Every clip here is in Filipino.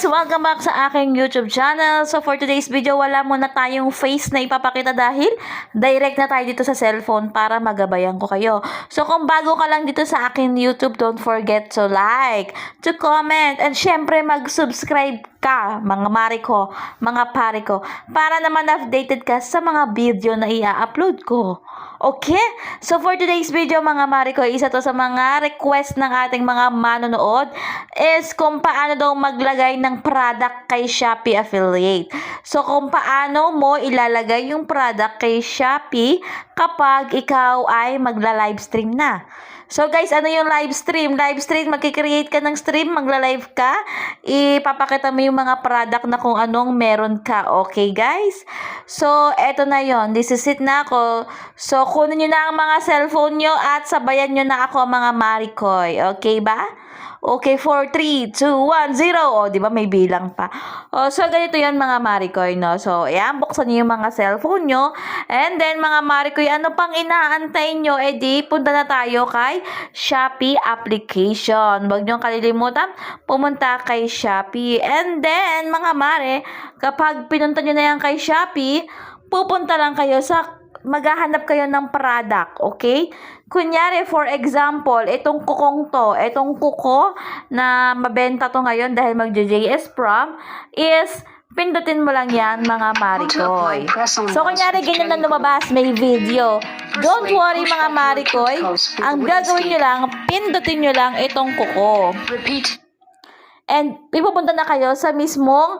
guys! Welcome back sa aking YouTube channel. So for today's video, wala muna tayong face na ipapakita dahil direct na tayo dito sa cellphone para magabayan ko kayo. So kung bago ka lang dito sa aking YouTube, don't forget to like, to comment, and syempre mag-subscribe ka, mga mari ko, mga pare ko, para naman updated ka sa mga video na i-upload ko. Okay? So for today's video, mga mari ko, isa to sa mga request ng ating mga manonood is kung paano daw maglagay ng product kay Shopee Affiliate. So kung paano mo ilalagay yung product kay Shopee kapag ikaw ay magla-livestream na. So guys, ano yung live stream? Live stream, magkikreate ka ng stream, magla-live ka, ipapakita mo yung mga product na kung anong meron ka. Okay guys? So, eto na yon. This is it na ako. So, kunin nyo na ang mga cellphone nyo at sabayan nyo na ako mga Marikoy. Okay ba? Okay, 4, 3, 2, 1, 0. O, di ba may bilang pa. O, so, ganito yon mga Marikoy, no? So, ayan, buksan nyo yung mga cellphone nyo. And then, mga Marikoy, ano pang inaantay nyo? Eh, di, punta na tayo kay Shopee application. Huwag nyo kalilimutan, pumunta kay Shopee. And then, mga Mare, kapag pinunta nyo na yan kay Shopee, pupunta lang kayo sa maghahanap kayo ng product, okay? Kunyari, for example, itong kukong to, itong kuko na mabenta to ngayon dahil mag-JS prom is pindutin mo lang yan, mga Marikoy. So, kunyari, ganyan na lumabas, may video. Don't worry, mga Marikoy. Ang gagawin nyo lang, pindutin nyo lang itong kuko. And ipupunta na kayo sa mismong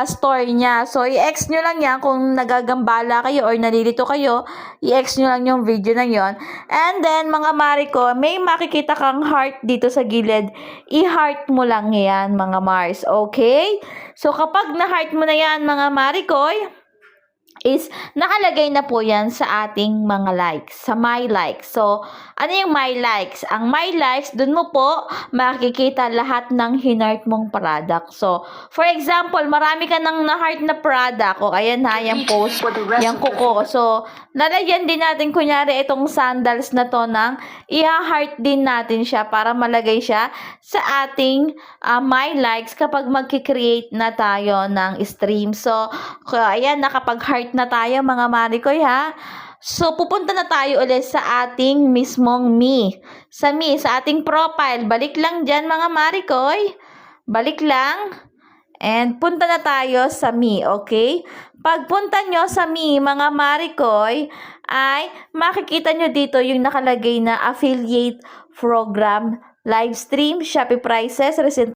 store niya. So i-X nyo lang yan kung nagagambala kayo or nalilito kayo. I-X nyo lang yung video na yon. And then mga Mariko, may makikita kang heart dito sa gilid. I-heart mo lang yan, mga Mars. Okay? So kapag na-heart mo na yan, mga Marikoy, is nakalagay na po yan sa ating mga likes, sa my likes. So, ano yung my likes? Ang my likes, dun mo po makikita lahat ng hinart mong product. So, for example, marami ka nang na-heart na product. O, ayan ha, yung post, yung kuko. So, lalagyan din natin, kunyari, itong sandals na to ng i-heart din natin siya para malagay siya sa ating my likes kapag magkikreate na tayo ng stream. So, ayan, nakapag-heart na tayo mga Marikoy ha. So, pupunta na tayo ulit sa ating mismong me. Sa ating profile. Balik lang dyan mga Marikoy. Balik lang. And punta na tayo sa me, okay? Pagpunta nyo sa me, mga Marikoy, ay makikita nyo dito yung nakalagay na affiliate program, live stream, Shopee prices, recent